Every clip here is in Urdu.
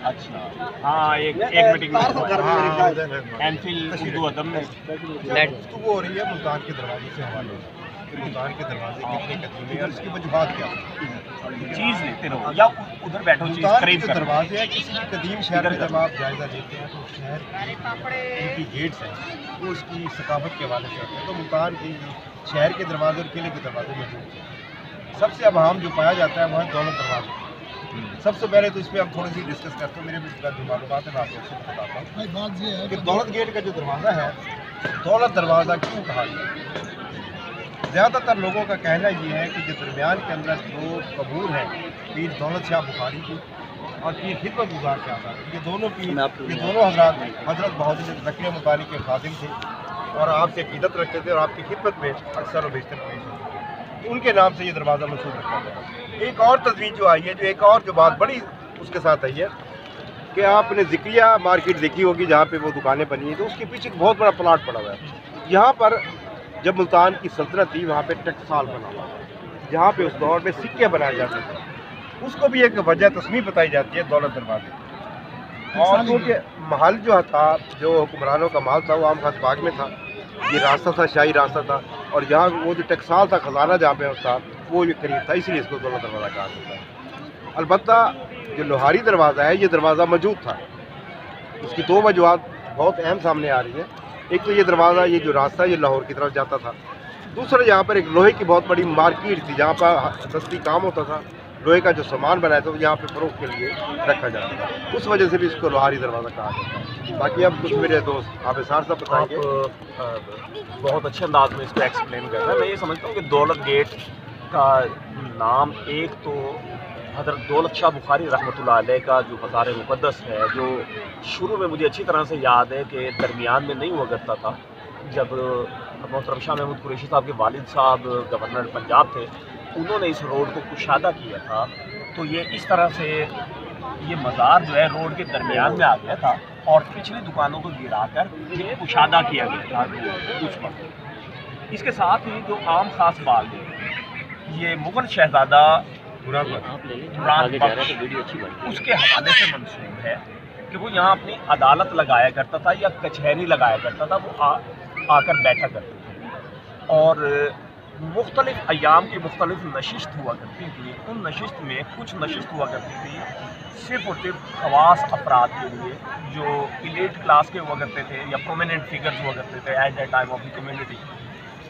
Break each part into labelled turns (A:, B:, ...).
A: اچھا ہاں ایک میٹنگ میں اینفیل اردو ادب میں
B: گفتگو ہو رہی ہے ملتان کے دروازے سے حوالے سے، ملتان کے دروازے کتنے قدیم ہیں اور اس کی وجوہات کیا ہیں؟
A: چیز لیتے رہو یا ادھر بیٹھو چیز
B: ملتان کے
A: قریب
B: جو
A: کرو.
B: دروازے ہیں کسی بھی قدیم شہر میں جب آپ جائزہ لیتے ہیں تو شہر ان کی گیٹس ہیں وہ اس کی ثقافت کے حوالے سے ہوتے ہیں. تو ملتان کے شہر کے دروازے اور قلعے کے دروازے موجود ہیں. سب سے اب اہم جو پایا جاتا ہے وہ ہے دولت دروازہ. سب سے پہلے تو اس پہ ہم تھوڑی سی ڈسکس کرتے ہیں. میرے بھی جو معلومات ہے میں آپ کو بتاتا ہوں. بات یہ ہے کہ دولت گیٹ کا جو دروازہ ہے دولت دروازہ کیوں کہا گیا؟ زیادہ تر لوگوں کا کہنا یہ ہے کہ جو درمیان کے اندر دو قبور ہیں پیر دولت شاہ بخاری کی اور پیر خدمت گزار کے آزاد، یہ دونوں حضرات حضرت بہادر ذکیہ مطالعے کے خادم تھے اور آپ سے عقیدت رکھتے تھے اور آپ کی خدمت میں اکثر و بیشتر پیش ہوتے. ان کے نام سے یہ دروازہ مشہور رکھا گیا. ایک اور تجویز جو آئی ہے، جو ایک اور جو بات بڑی اس کے ساتھ آئی ہے کہ آپ نے ذکریہ مارکیٹ دیکھی ہوگی جہاں پہ وہ دکانیں بنی ہیں، تو اس کے پیچھے ایک بہت بڑا پلاٹ پڑا ہوا ہے. یہاں پر جب ملتان کی سلطنت تھی وہاں پہ ٹکسال بنا ہوا جہاں پہ اس دور میں سکے بنائے جاتے تھے. اس کو بھی ایک وجہ تصمیم بتائی جاتی ہے دولت دروازے. اور کیونکہ محل جو تھا جو حکمرانوں کا محل تھا وہ عام خاص باغ میں تھا، یہ راستہ تھا شاہی راستہ تھا اور جہاں وہ جو ٹکسال تھا خزانہ جہاں پہ تھا وہ یہ قریب تھا، اس لیے اس کو دولت دروازہ کہا جاتا ہے. البتہ جو لوہاری دروازہ ہے یہ دروازہ موجود تھا. اس کی دو وجوہات بہت اہم سامنے آ رہی ہیں. ایک تو یہ دروازہ یہ جو راستہ یہ لاہور کی طرف جاتا تھا. دوسرا یہاں پر ایک لوہے کی بہت بڑی مارکیٹ تھی جہاں پر دستی کام ہوتا تھا. لوہے کا جو سامان بنایا تھا وہ یہاں پہ فروخت کے لیے رکھا جاتا تھا. اس وجہ سے بھی اس کو لوہاری دروازہ کہا جاتا ہے. باقی اب کچھ میرے دوست آبیسار صاحب بتائیں گے.
A: بہت اچھے انداز میں اس کو ایکسپلین کر رہا ہے. میں یہ سمجھتا ہوں کہ دولت گیٹ کا نام ایک تو حضرت دولت شاہ بخاری رحمۃ اللہ علیہ کا جو مزار مقدس ہے، جو شروع میں مجھے اچھی طرح سے یاد ہے کہ درمیان میں نہیں ہوا کرتا تھا. جب محترم شاہ محمود قریشی صاحب کے والد صاحب گورنر پنجاب تھے، انہوں نے اس روڈ کو کشادہ کیا تھا تو یہ اس طرح سے یہ مزار جو ہے روڈ کے درمیان میں آ گیا تھا اور پچھلی دکانوں کو گرا کر یہ کشادہ کیا گیا تھا اس پر. اس کے ساتھ ہی جو عام خاص باغ ہے یہ مغل شہزادہ اس کے حوالے سے منسوب ہے کہ وہ یہاں اپنی عدالت لگایا کرتا تھا یا کچہری لگایا کرتا تھا. وہ آ کر بیٹھا کرتے تھے اور مختلف ایام کی مختلف نشست ہوا کرتی تھی. ان نشست میں کچھ نشست ہوا کرتی تھی صرف اور صرف خواص افراد کے لیے جو ایلیٹ کلاس کے ہوا کرتے تھے یا پرومیننٹ فگرز ہوا کرتے تھے at a time of the community.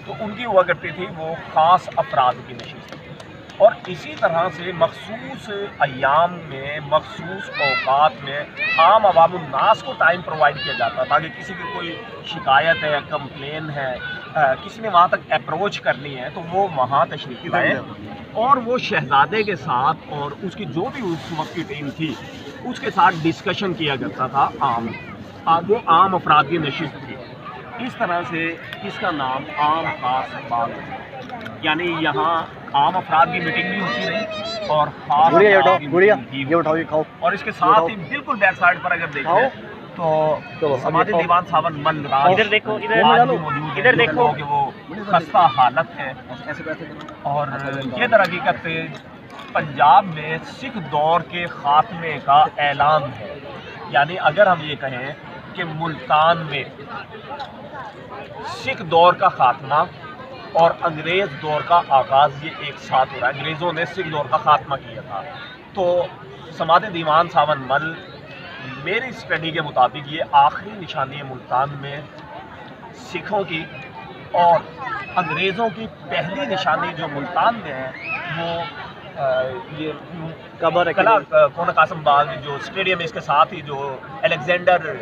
A: تو ان کی ہوا کرتی تھی وہ خاص افراد کی نشست. اور اسی طرح سے مخصوص ایام میں مخصوص اوقات میں عام عوام الناس کو ٹائم پرووائڈ کیا جاتا تھا کہ کسی کی کوئی شکایت ہے، کمپلین ہے، کسی نے وہاں تک اپروچ کرنی ہے تو وہ وہاں تشریف لائیں اور وہ شہزادے کے ساتھ اور اس کی جو بھی اس وقت کی ٹیم تھی اس کے ساتھ ڈسکشن کیا کرتا تھا. وہ عام افراد کی نشست تھی. اس طرح سے اس کا نام عام خاص باغ ہے. یعنی یہاں عام افراد کی میٹنگ بھی ہوتی رہی اور خاص اور اس کے ساتھ ہی بالکل بیک سائڈ پر اگر دیکھیں تو سماجی دیوان ساون مل راج ادھر دیکھو کہ وہ خستہ حالت ہے. اور یہ در حقیقت پنجاب میں سکھ دور کے خاتمے کا اعلان ہے. یعنی اگر ہم یہ کہیں کہ ملتان میں سکھ دور کا خاتمہ اور انگریز دور کا آغاز یہ ایک ساتھ ہو رہا ہے. انگریزوں نے سکھ دور کا خاتمہ کیا تھا تو سماعت دیوان ساون مل میری اسٹڈی کے مطابق یہ آخری نشانی ہے ملتان میں سکھوں کی. اور انگریزوں کی پہلی نشانی جو ملتان میں ہے وہ یہ کونا قاسم باغ جو اسٹیڈیم ہے، اس کے ساتھ ہی جو الیگزینڈر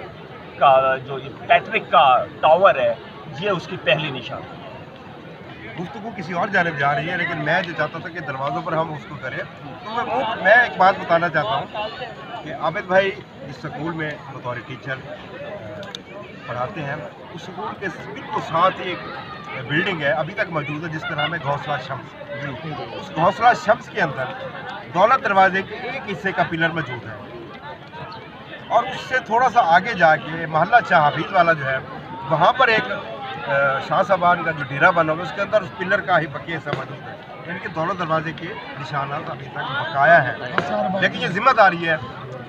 A: کا جو پیٹرک کا ٹاور ہے یہ اس کی پہلی نشانی.
B: گفتگو کسی اور جانب جا رہی ہے لیکن میں جو چاہتا تھا کہ دروازوں پر ہم اس کو کریں تو میں ایک بات بتانا چاہتا ہوں کہ عابد بھائی جس سکول میں بطور ٹیچر پڑھاتے ہیں اس سکول کے بالکل ساتھ ہی ایک بلڈنگ ہے ابھی تک موجود ہے جس کا نام ہے گھونسلہ شمس. اس گھونسلہ شمس کے اندر دولت دروازے کے ایک حصے کا پلر موجود ہے اور اس سے تھوڑا سا آگے جا کے محلہ شاہ حفیظ والا جو ہے وہاں پر ایک شاہ صاحبان کا جو ڈیرا بنا ہوا ہے اس کے اندر اس پلر کا ہی بقیہ حصہ موجود ہے. یعنی کہ دولت دروازے کے نشانات ابھی تک بقایا ہے. لیکن یہ ذمہ داری ہے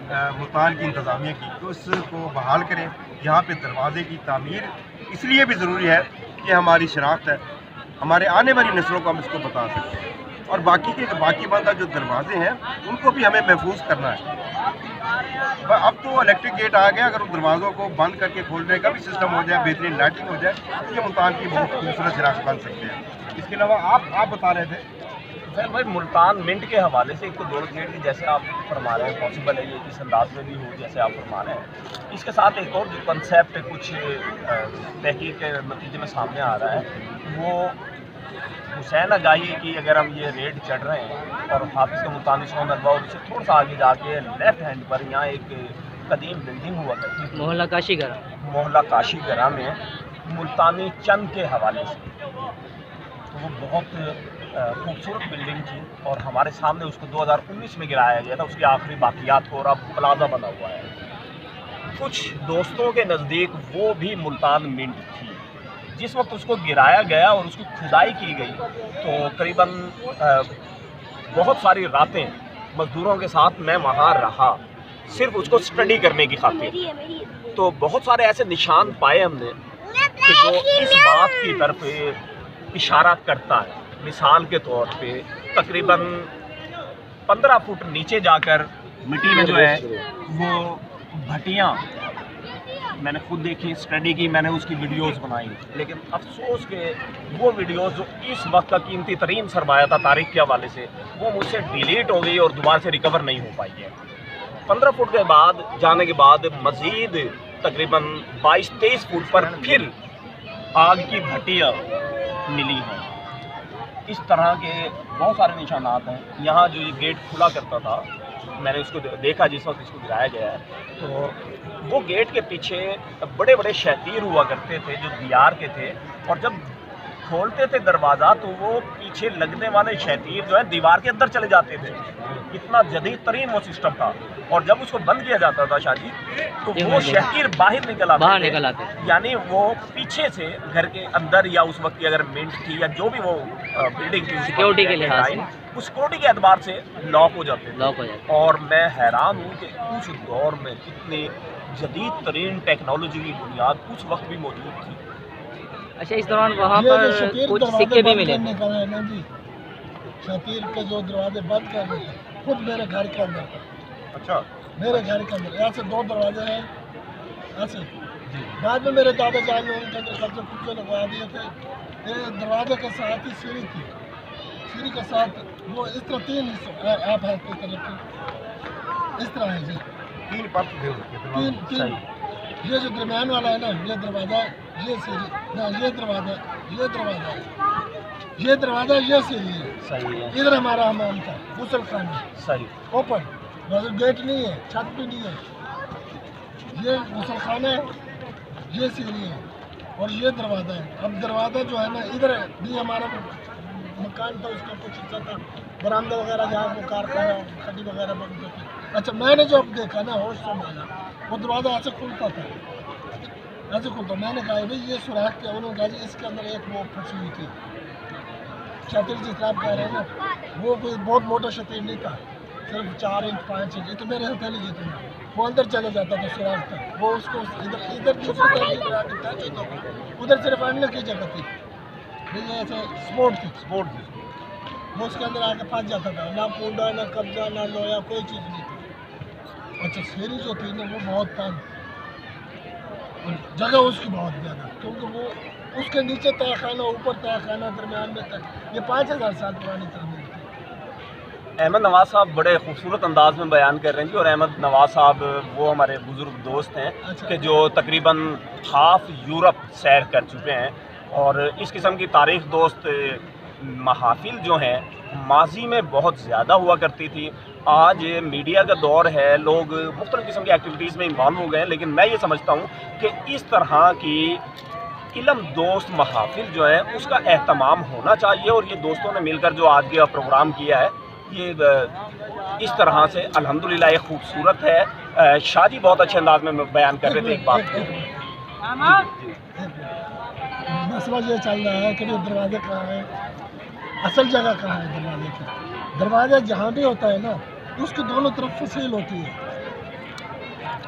B: ملتان کی انتظامیہ کی تو اس کو بحال کریں. یہاں پہ دروازے کی تعمیر اس لیے بھی ضروری ہے کہ ہماری شناخت ہے, ہمارے آنے والی نسلوں کو ہم اس کو بتا سکتے ہیں, اور باقی بندہ جو دروازے ہیں ان کو بھی ہمیں محفوظ کرنا ہے. اب تو الیکٹرک گیٹ آ گیا, اگر ان دروازوں کو بند کر کے کھولنے کا بھی سسٹم ہو جائے, بہترین لائٹنگ ہو جائے, تو یہ ملتان کی بہت خوبصورت شناخت بن سکتے ہیں. اس کے علاوہ آپ بتا رہے تھے
A: خیر بھائی, ملتان منٹ کے حوالے سے ایک تو دور گیٹ کی جیسے آپ فرما رہے ہیں پاسبل ہے یہ اس انداز میں بھی ہو جیسے آپ فرما رہے ہیں. اس کے ساتھ ایک اور جو کنسیپٹ کچھ تحقیق کے نتیجے میں سامنے آ رہا ہے وہ حسین اگاہی کی اگر ہم یہ ریڈ چڑھ رہے ہیں اور حافظ کے ملتانی سون اربا اور اسے تھوڑا سا آگے جا کے لیفٹ ہینڈ پر یہاں ایک قدیم بلڈنگ ہوا کرتی تھی
C: محلہ کاشی گرہ,
A: محلہ کاشی گرہ میں ملتانی چند کے حوالے سے. تو وہ بہت خوبصورت بلڈنگ تھی اور ہمارے سامنے اس کو 2019 میں گرایا گیا تھا, اس کی آخری باقیات کو, اور اب پلازا بنا ہوا ہے. کچھ دوستوں کے نزدیک وہ بھی ملتان منٹ تھی. جس وقت اس کو گرایا گیا اور اس کی کھدائی کی گئی تو قریباً بہت ساری راتیں مزدوروں کے ساتھ میں وہاں رہا صرف اس کو اسٹڈی کرنے کی خاطر. تو بہت سارے ایسے نشان پائے ہم نے کہ جو اس بات کی طرف اشارہ کرتا ہے. مثال کے طور پہ تقریباً 15 فٹ نیچے جا کر مٹی میں جو ہے وہ بھٹیاں میں نے خود دیکھی, اسٹڈی کی, میں نے اس کی ویڈیوز بنائی, لیکن افسوس کہ وہ ویڈیوز جو اس وقت کا قیمتی ترین سرمایہ تھا تاریخ کے حوالے سے وہ مجھ سے ڈیلیٹ ہو گئی اور دوبارہ سے ریکور نہیں ہو پائی ہے. 15 فٹ کے بعد جانے کے بعد مزید تقریباً 22-23 فٹ پر پھر آگ کی بھٹیاں ملی ہیں. اس طرح کے بہت سارے نشانات ہیں. یہاں جو یہ گیٹ کھلا کرتا تھا میں نے اس کو دیکھا جس وقت اس کو گرایا گیا ہے, تو وہ گیٹ کے پیچھے بڑے بڑے شتیر ہوا کرتے تھے جو دیار کے تھے, اور جب کھولتے تھے دروازہ تو وہ پیچھے لگنے والے شتیر جو ہے دیوار کے اندر چلے جاتے تھے. اتنا جدید ترین وہ سسٹم تھا. اور جب اس کو بند کیا جاتا تھا شاہ جی تو وہ شتیر باہر نکل آتے تھے. یعنی وہ پیچھے سے گھر کے اندر یا اس وقت کی اگر منٹ تھی یا جو بھی وہ بلڈنگ تھی
C: سیکورٹی کے لحاظ سے,
A: اس سیکورٹی کے اعتبار سے لاک ہو جاتے تھے. اور میں حیران ہوں کہ اس دور میں اتنی جدید ترین ٹیکنالوجی کی بنیاد اس وقت بھی موجود تھی.
C: اچھا, اس دوران وہاں پر کچھ سکے بھی ملے.
D: شتیر کے جو دروازے بند کر رہے تھے خود میرے گھر کے اندر تھا.
B: اچھا,
D: میرے گھر کے اندر ایسے 2 دروازے ہیں ایسے. بعد میں میرے دادا جان نے ان کے اندر قبضے کچھ لگوا دیے تھے. دروازے کے ساتھ ہی سیڑھی تھی, سیڑھی کے ساتھ وہ اس طرح 3 آپ ہے اس طرح کی, اس طرح ہے جی
B: 3 پرت تھے اس کے.
D: 3 یہ جو درمیان والا ہے نا یہ دروازہ, یہ سیڑھی نہ, یہ دروازہ, یہ دروازہ, یہ دروازہ, یہ سیڑھی ہے.
A: صحیح ہے.
D: ادھر ہمارا حمام تھا, غسل خانہ
A: صحیح
D: اوپن, گیٹ نہیں ہے, چھت بھی نہیں ہے. یہ غسل خانہ ہے, یہ سیڑھی ہے اور یہ دروازہ ہے. اب دروازہ جو ہے نا ادھر بھی ہمارا مکان تھا, اس کا کچھ حصہ تھا برآمدہ وغیرہ جہاں وہ کارخانہ کھڈی وغیرہ بنتے تھے. اچھا, میں نے جو اب دیکھا نا ہوش سنبھالا وہ دروازہ ایسے کھلتا تھا, ایسے کھلتا. میں نے کہا بھائی یہ سوراخ کیا؟ انہوں نے کہا جی اس کے اندر ایک وہ پھنسی ہوئی تھی شتیر جس طرح آپ کہہ رہے ہیں نا, وہ کوئی بہت موٹا شتیر نہیں تھا, صرف 4 انچ 5 انچ, یہ تو میرے ہتھیلی جتنا. وہ اندر چلے جاتا تھا سوراخ تک, وہ اس کو ادھر دوسری طرف ادھر صرف انڈے کی جگہ تھی, یہ ایسے سپورٹ تھی. وہ اس کے اندر آ کے پھنس جاتا تھا, نہ کنڈا نہ قبضہ نہ لویا, کوئی چیز نہیں تھی. اچھا, سیڑھی جو تھی نا وہ بہت تنگ, جگہ اس کی بہت زیادہ, کیونکہ وہ اس کے نیچے تہ خانہ, اوپر تہ خانہ, درمیان میں تک. یہ 5000 سال پرانی تعمیر تھی.
A: احمد نواز صاحب بڑے خوبصورت انداز میں بیان کر رہے ہیں جی, اور احمد نواز صاحب وہ ہمارے بزرگ دوست ہیں کہ جو تقریباً ہاف یورپ سیر کر چکے ہیں, اور اس قسم کی تاریخ دوست محافل جو ہیں ماضی میں بہت زیادہ ہوا کرتی تھی. آج میڈیا کا دور ہے, لوگ مختلف قسم کی ایکٹیویٹیز میں انوالو ہو گئے ہیں, لیکن میں یہ سمجھتا ہوں کہ اس طرح کی علم دوست محافل جو ہے اس کا اہتمام ہونا چاہیے. اور یہ دوستوں نے مل کر جو آج کا پروگرام کیا ہے یہ اس طرح سے الحمدللہ یہ خوبصورت ہے. شاہ جی بہت اچھے انداز میں بیان کر رہے تھے ایک بات.
D: مسئلہ یہ چل رہا ہے کہ وہ دروازے کہاں ہے, اصل جگہ کہاں ہے دروازے کی. دروازہ جہاں بھی ہوتا ہے نا اس کی دونوں طرف فصیل ہوتی ہے,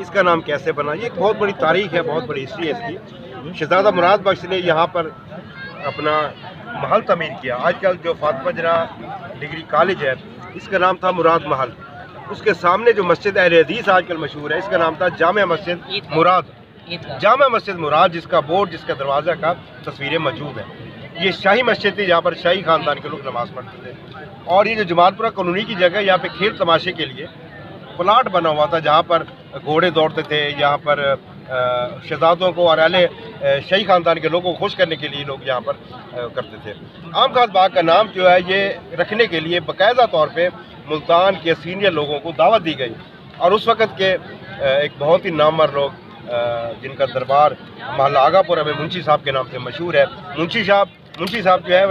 B: اس کا نام کیسے بنا؟ یہ ایک بہت بڑی تاریخ ہے، بہت بڑی ہسٹری ہے اس کی۔ شہزادہ مراد بخش نے یہاں پر اپنا محل تعمیر کیا۔ آج کل جو فاطمہ جناح ڈگری کالج ہے اس کا نام تھا مراد محل۔ اس کے سامنے جو مسجد اہل حدیث آج کل مشہور ہے اس کا نام تھا جامع مسجد مراد، جامع مسجد مراد، جس کا بورڈ، جس کا دروازہ کا تصویریں موجود ہیں۔ یہ شاہی مسجد تھی جہاں پر شاہی خاندان کے لوگ نماز پڑھتے تھے۔ اور یہ جو جمال پورہ کالونی کی جگہ، یہاں پہ کھیل تماشے کے لیے پلاٹ بنا ہوا تھا جہاں پر گھوڑے دوڑتے تھے، یہاں پر شہزادوں کو اور اہل شاہی خاندان کے لوگوں کو خوش کرنے کے لیے لوگ یہاں پر کرتے تھے۔ عام خاص باغ کا نام جو ہے یہ رکھنے کے لیے باقاعدہ طور پہ ملتان کے سینئر لوگوں کو دعوت دی گئی، اور اس وقت کے ایک بہت ہی نامور لوگ جن کا دربار محلہ آگا پورہ میں منشی صاحب کے نام سے مشہور ہے۔ منشی صاحب جو ہے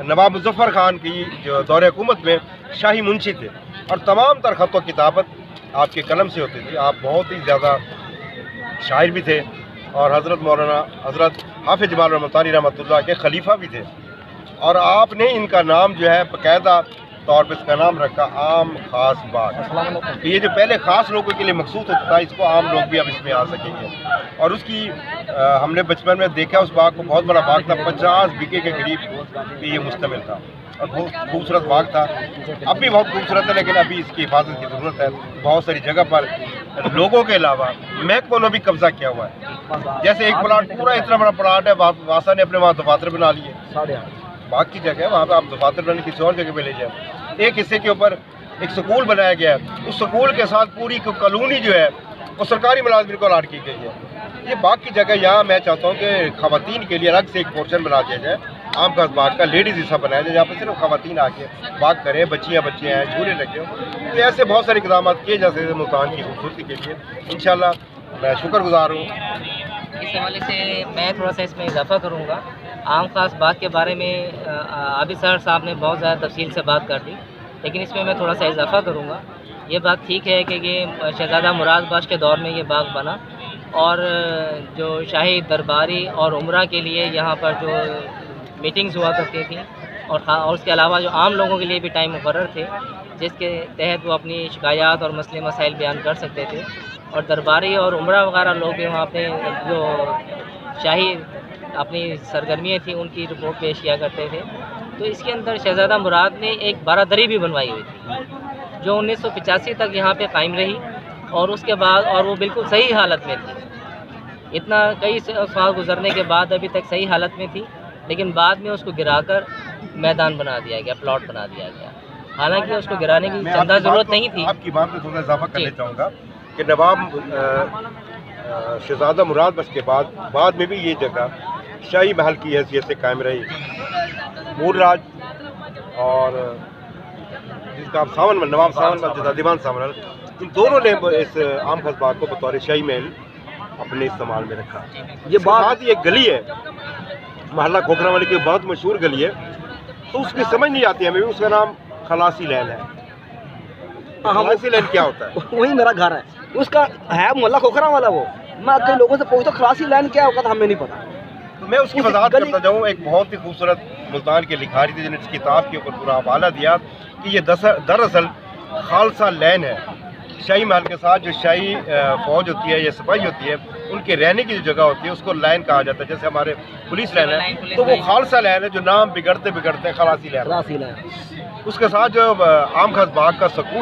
B: نواب مظفر خان کی جو دور حکومت میں شاہی منشی تھے، اور تمام تر خط و کتابت آپ کے قلم سے ہوتی تھی۔ آپ بہت ہی زیادہ شاعر بھی تھے، اور حضرت مولانا حضرت حافظ جمال ملتانی رحمۃ اللہ کے خلیفہ بھی تھے، اور آپ نے ان کا نام جو ہے باقاعدہ طور پہ اس کا نام رکھا عام خاص باغ۔ یہ جو پہلے خاص لوگوں کے لیے مخصوص ہوتا تھا، اس کو عام لوگ بھی اب اس میں آ سکیں گے۔ اور اس کی ہم نے بچپن میں دیکھا، اس باغ کو بہت بڑا باغ تھا، 50 بیگھے کے قریب بھی یہ مشتمل تھا، اور بہت خوبصورت باغ تھا۔ اب بھی بہت خوبصورت ہے، لیکن ابھی اس کی حفاظت کی ضرورت ہے۔ بہت ساری جگہ پر لوگوں کے علاوہ محکموں نے بھی قبضہ کیا ہوا ہے۔ جیسے ایک پلاٹ، پورا اتنا بڑا پلاٹ ہے، واسا نے اپنے وہاں دفاتر بنا لیے، باغ کی جگہ ہے، وہاں پہ آپ دفاتر بنانے کسی اور جگہ پہ لے جائیں۔ ایک حصے کے اوپر ایک سکول بنایا گیا ہے، اس سکول کے ساتھ پوری کالونی جو ہے وہ سرکاری ملازمین کو الاٹ کی گئی ہے۔ یہ باغ کی جگہ، یہاں میں چاہتا ہوں کہ خواتین کے لیے الگ سے ایک پورشن بنا دیا جائے، عام خاص باغ کا لیڈیز حصہ بنایا جائے، جہاں پہ صرف خواتین آ کے باغ کریں، بچیاں ہیں، جھولے لگے ہوں۔ تو ایسے بہت سارے اقدامات کیے جا سکتے ہیں ملتان کی خوبصورتی کے لیے۔ انشاءاللہ میں شکر گزار ہوں۔
C: اس حوالے سے میں تھوڑا سا اس میں اضافہ کروں گا۔ عام خاص باغ کے بارے میں عابد صاحب نے بہت زیادہ تفصیل سے بات کر دی، لیکن اس میں تھوڑا سا اضافہ کروں گا۔ یہ بات ٹھیک ہے کہ یہ شہزادہ مراد بخش کے دور میں یہ باغ بنا، اور جو شاہی درباری اور عمرہ کے لیے یہاں پر جو میٹنگز ہوا کرتی تھیں، اور اس کے علاوہ جو عام لوگوں کے لیے بھی ٹائم مقرر تھے جس کے تحت وہ اپنی شکایات اور مسئلے مسائل بیان کر سکتے تھے، اور درباری اور عمرہ وغیرہ لوگ بھی وہاں پہ جو شاہی اپنی سرگرمیاں تھیں ان کی رپورٹ پیش کیا کرتے تھے۔ تو اس کے اندر شہزادہ مراد نے ایک بارادری بھی بنوائی ہوئی تھی جو 1985 تک یہاں پہ قائم رہی، اور اس کے بعد اور وہ بالکل صحیح حالت میں تھی۔ اتنا کئی سال گزرنے کے بعد ابھی تک صحیح حالت میں تھی، لیکن بعد میں اس کو گرا کر میدان بنا دیا گیا، پلاٹ بنا دیا گیا، حالانکہ اس کو گرانے کی چندہ ضرورت نہیں تھی۔
B: آپ کی بات میں تھوڑا اضافہ کرنا چاہوں گا کہ نواب شہزادہ مراد بخش کے بعد میں بھی یہ جگہ شاہی محل کی حیثیت سے قائم رہی۔ مور راج اور جس کا آپ نواب ساون دیوان ساون، ان دونوں نے اس عام خاص باغ کو بطور شاہی محل اپنے استعمال میں رکھا۔ یہ بات یہ گلی ہے محلہ کھوکھرا والی کی بہت مشہور گلی ہے، تو اس کی سمجھ نہیں آتی ہمیں، اس کا نام خلاصی لین ہے۔ خلاصی لین کیا ہوتا ہے؟
E: وہی میرا گھر ہے، اس کا ہے محلہ کھوکھرا والا۔ وہ میں کئی لوگوں سے پوچھتا ہوں خلاصی لین کیا ہوگا، تو ہمیں نہیں پتا۔
B: میں اس کی وضاحت کرتا جاؤں۔ ایک بہت ہی خوبصورت ملتان کے لکھاری تھے جنہوں نے اس کتاب کے اوپر پورا حوالہ دیا کہ یہ دراصل خالصہ لین ہے۔ شاہی محل کے ساتھ جو شاہی فوج ہوتی ہے یا سپاہی ہوتی ہے، ان کے رہنے کی جو جگہ ہوتی ہے اس کو لائن کہا جاتا ہے، جیسے ہمارے پولیس لائن ہے، تو وہ خالصہ لائن ہے جو نام بگڑتے خلاصی لائن۔ اس کے ساتھ جو عام خاص باغ کا سکول